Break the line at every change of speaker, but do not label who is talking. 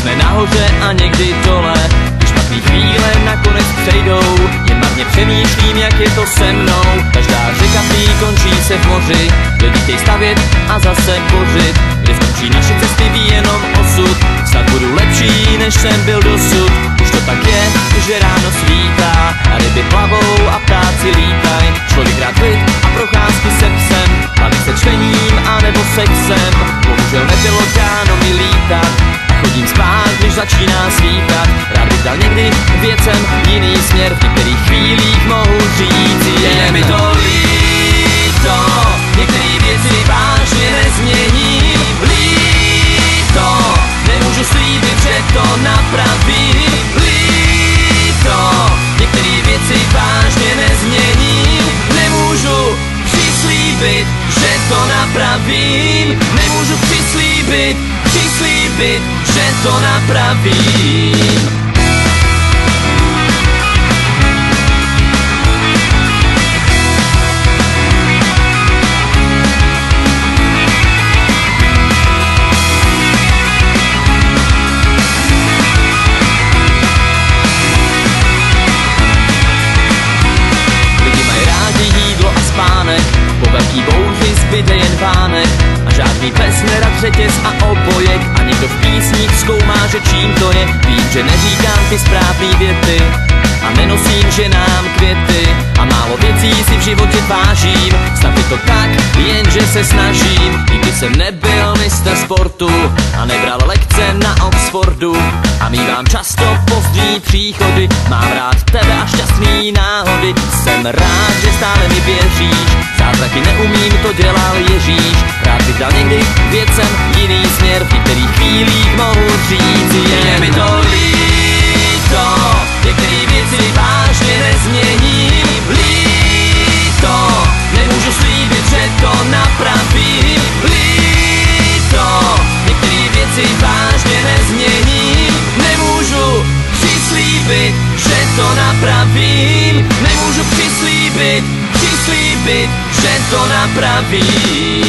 jsme nahoře a někdy dole, ty špatný chvíle nakonec přejdou. Jen marně přemýšlím, jak je to se mnou. Každá řeka prý končí se v moři, lidi chtějí stavět a zase bořit. Kde skončí naše cesty, ví jenom osud. Snad budu lepší, než jsem byl dosud. Už to tak je, že ráno svítá a ryby plavou a ptáci lítaj. Člověk rád klid a procházky se psem, baví se čtením anebo sexem. Bohužel nebylo dáno mi lítat a chodím spát, když začíná svítat. Rád bych dal někdy věcem jiný směr, v některých chvílích mohu říct je mi to líto. Některé věci vážně nezměním. Líto, nemůžu slíbit, že to napravím. Líto, některé věci vážně nezměním. Nemůžu přislíbit, že to napravím. Nemůžu přislíbit, že to napravím. Po velký bouři zbyde jen vánek a žádný pes nerad řetěz a obojek. A někdo v písních zkoumá, že čím to je. Vím, že neříkám ty správný věty a nenosím ženám květy a málo věcí si v životě vážím. Snad je to tak, jenže se snažím. Nikdy jsem nebyl mistr sportu a nebral lekce na Oxfordu a mívám často pozdní příchody. Mám rád tebe a šťastný náhody. Jsem rád, že stále mi věříš. Zázraky neumím, to dělal Ježíš. Rád bych dal někdy věcem jiný směr, v některých chvílích mohu říct je mi to líto. Některé věci vážně nezměním. Líto, nemůžu slíbit, že to napravím. Líto, některé věci vážně nezměním. Nemůžu přislíbit, že to napravím. Nemůžu přislíbit, že to napravím.